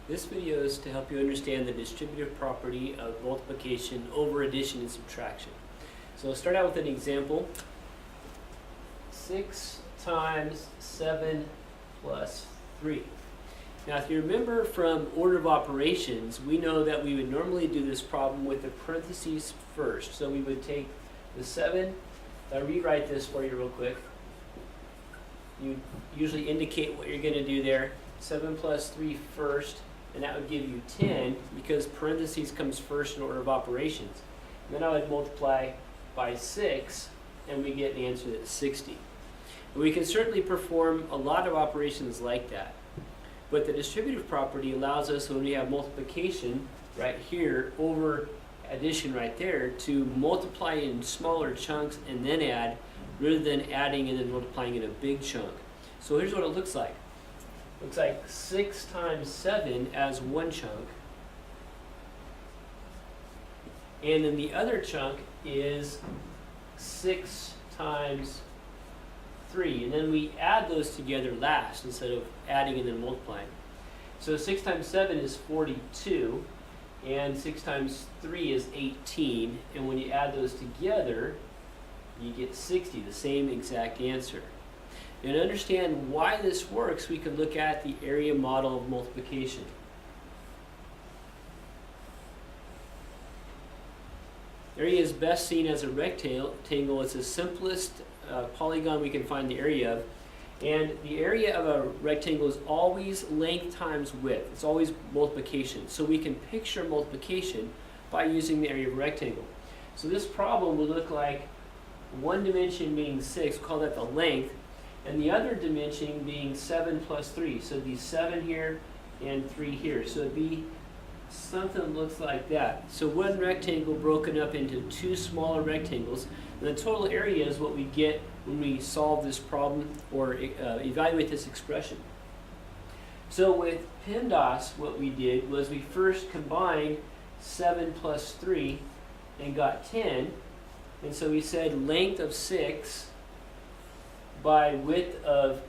This video is to help you understand the distributive property of multiplication over addition and subtraction. So let's start out with an example. 6 times 7 plus 3. Now if you remember from order of operations, we know that we would normally do this problem with the parentheses first. So we would take the 7, I'll rewrite this for you real quick. You usually indicate what you're going to do there. 7 plus 3 first, and that would give you 10 because parentheses comes first in order of operations. And then I would multiply by 6 and we get an answer that's 60. And we can certainly perform a lot of operations like that. But the distributive property allows us, when we have multiplication right here over addition right there, to multiply in smaller chunks and then add, rather than adding and then multiplying in a big chunk. So here's what it looks like. It looks like 6 times 7 as one chunk. And then the other chunk is 6 times 3. And then we add those together last instead of adding and then multiplying. So 6 times 7 is 42. And 6 times 3 is 18. And when you add those together, you get 60, the same exact answer. And to understand why this works, we can look at the area model of multiplication. Area is best seen as a rectangle. It's the simplest polygon we can find the area of. And the area of a rectangle is always length times width. It's always multiplication. So we can picture multiplication by using the area of a rectangle. So this problem would look like one dimension being 6, we'll call that the length, and the other dimension being 7 plus 3. So it'd be 7 here and 3 here. So it'd be something that looks like that. So one rectangle broken up into 2 smaller rectangles. And the total area is what we get when we solve this problem or evaluate this expression. So with PEMDAS, what we did was we first combined 7 plus 3 and got 10. And so we said length of 6 by width of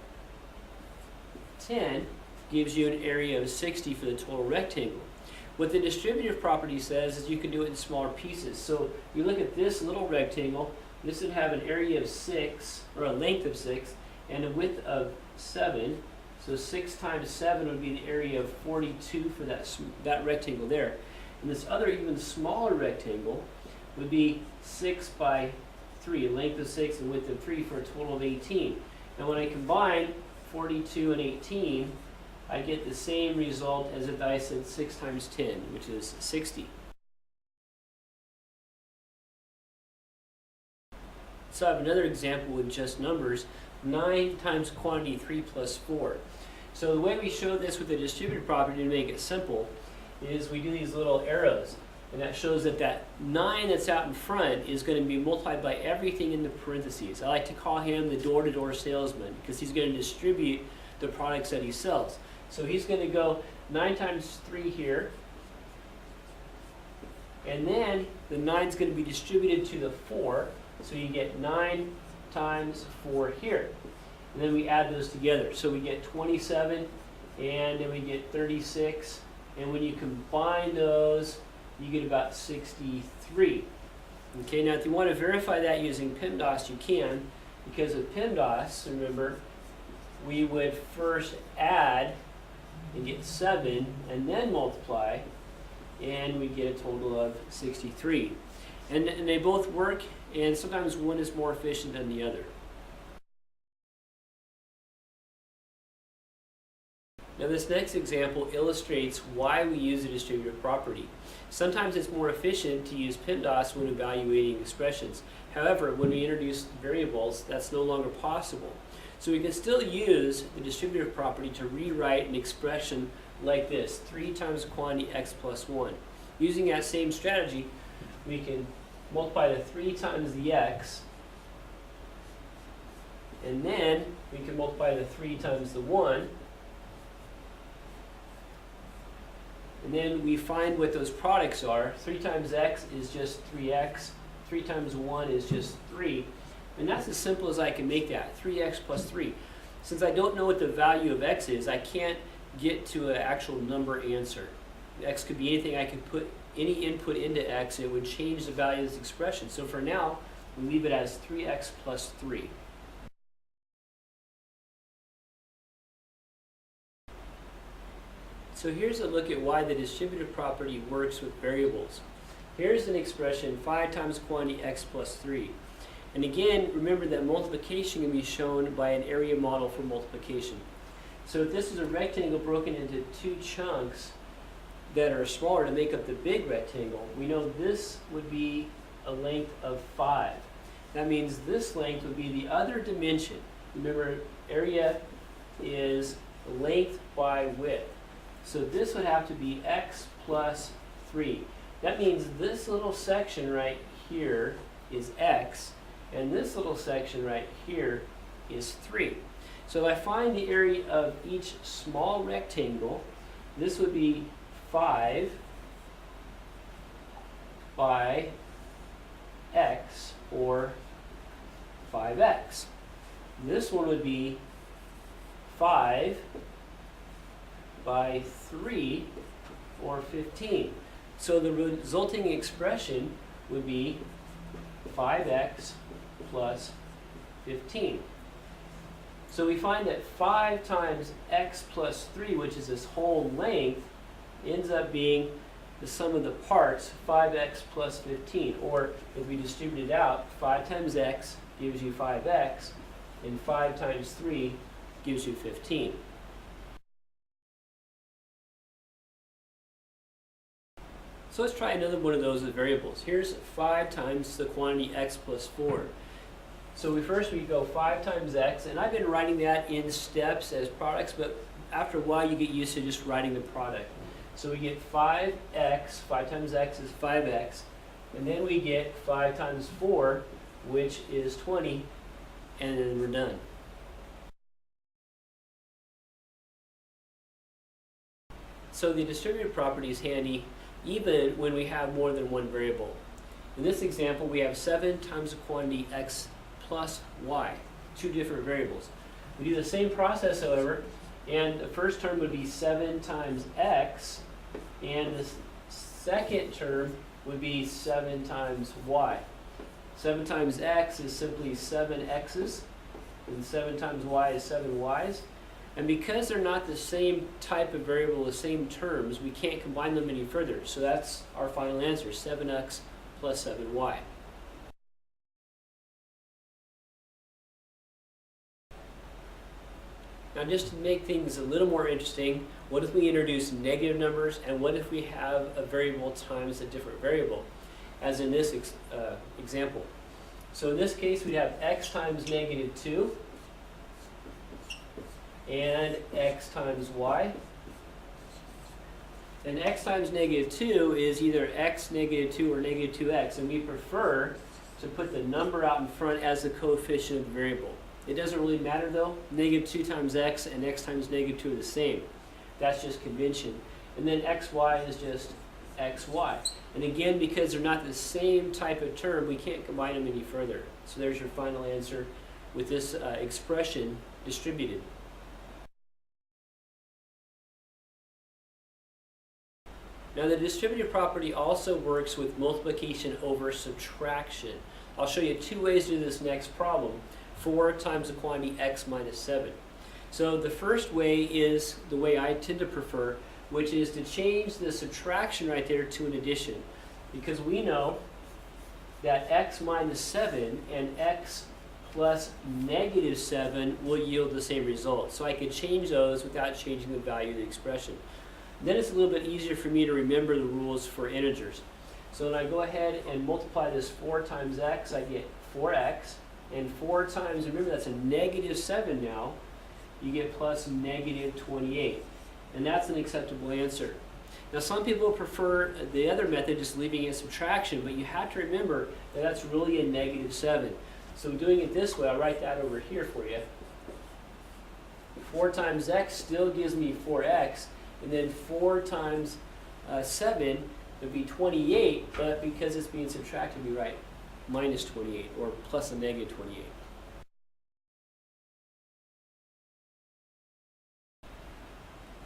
10 gives you an area of 60 for the total rectangle. What the distributive property says is you can do it in smaller pieces. So you look at this little rectangle, this would have an area of 6, or a length of 6, and a width of 7. So 6 times 7 would be the area of 42 for that rectangle there. And this other even smaller rectangle would be 6 by 3, a length of 6 and width of 3 for a total of 18. And when I combine 42 and 18, I get the same result as if I said 6 times 10, which is 60. So I have another example with just numbers. 9 times quantity 3 plus 4. So the way we show this with the distributive property to make it simple is we do these little arrows. And that shows that that 9 that's out in front is going to be multiplied by everything in the parentheses. I like to call him the door-to-door salesman because he's going to distribute the products that he sells. So he's going to go 9 times 3 here. And then the 9 is going to be distributed to the 4. So you get 9 times 4 here. And then we add those together. So we get 27 and then we get 36. And when you combine those, you get about 63. Okay, now if you want to verify that using PEMDAS, you can, because with PEMDAS, remember, we would first add and get 7 and then multiply, and we get a total of 63. And they both work, and sometimes one is more efficient than the other. Now this next example illustrates why we use a distributive property. Sometimes it's more efficient to use PEMDAS when evaluating expressions. However, when we introduce variables, that's no longer possible. So we can still use the distributive property to rewrite an expression like this, 3 times quantity x plus 1. Using that same strategy, we can multiply the 3 times the x, and then we can multiply the 3 times the 1, and then we find what those products are. 3 times x is just 3x, 3 times 1 is just 3. And that's as simple as I can make that, 3x plus 3. Since I don't know what the value of x is, I can't get to an actual number answer. X could be anything. I could put any input into x, it would change the value of this expression. So for now, we leave it as 3x plus 3. So here's a look at why the distributive property works with variables. Here's an expression, 5 times quantity x plus 3. And again, remember that multiplication can be shown by an area model for multiplication. So if this is a rectangle broken into 2 chunks that are smaller to make up the big rectangle, we know this would be a length of 5. That means this length would be the other dimension. Remember, area is length by width. So this would have to be x plus 3. That means this little section right here is x, and this little section right here is 3. So if I find the area of each small rectangle, this would be 5 by x, or 5x. This one would be 5 by 3, or 15. So the resulting expression would be 5x plus 15. So we find that 5 times x plus 3, which is this whole length, ends up being the sum of the parts, 5x plus 15. Or if we distribute it out, 5 times x gives you 5x, and 5 times 3 gives you 15. So let's try another one of those with variables. Here's 5 times the quantity x plus 4. So we go 5 times x, and I've been writing that in steps as products, but after a while you get used to just writing the product. So we get 5x, 5 times x is 5x, and then we get 5 times 4, which is 20, and then we're done. So the distributive property is handy even when we have more than one variable. In this example, we have 7 times the quantity x plus y, 2 different variables. We do the same process, however, and the first term would be 7 times x, and the second term would be 7 times y. 7 times x is simply 7 x's, and 7 times y is 7 y's. And because they're not the same type of variable, the same terms, we can't combine them any further. So that's our final answer, 7x plus 7y. Now just to make things a little more interesting, what if we introduce negative numbers, and what if we have a variable times a different variable, as in this example. So in this case, we have x times negative 2, and x times y. And x times negative 2 is either x negative 2 or negative 2x, and we prefer to put the number out in front as the coefficient of the variable. It doesn't really matter though. Negative 2 times x and x times negative 2 are the same. That's just convention. And then xy is just xy. And again, because they're not the same type of term, we can't combine them any further. So there's your final answer with this expression distributed. Now the distributive property also works with multiplication over subtraction. I'll show you 2 ways to do this next problem. 4 times the quantity x minus 7. So the first way is the way I tend to prefer, which is to change the subtraction right there to an addition. Because we know that x minus 7 and x plus negative 7 will yield the same result. So I could change those without changing the value of the expression. Then it's a little bit easier for me to remember the rules for integers. So when I go ahead and multiply this 4 times x, I get 4x. And 4 times, remember that's a negative 7 now, you get plus negative 28. And that's an acceptable answer. Now some people prefer the other method, just leaving it subtraction, but you have to remember that that's really a negative 7. So doing it this way, I'll write that over here for you. 4 times x still gives me 4x, and then 4 times 7 would be 28, but because it's being subtracted, we write minus 28 or plus a negative 28.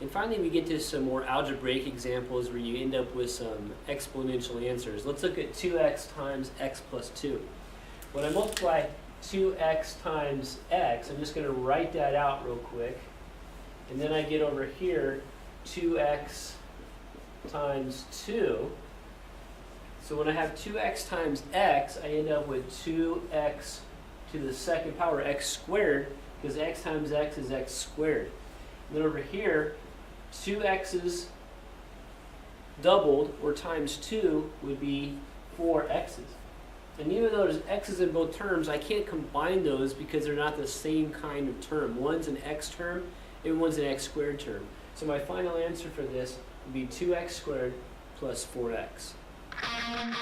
And finally, we get to some more algebraic examples where you end up with some exponential answers. Let's look at 2x times x plus 2. When I multiply 2x times x, I'm just going to write that out real quick. And then I get over here, 2x times 2. So when I have 2x times x, I end up with 2x to the second power, x squared, because x times x is x squared. And then over here, 2x's doubled, or times 2, would be 4x's. And even though there's x's in both terms, I can't combine those because they're not the same kind of term. One's an x term, and one's an x squared term. So my final answer for this would be 2x squared plus 4x. Oh my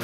God.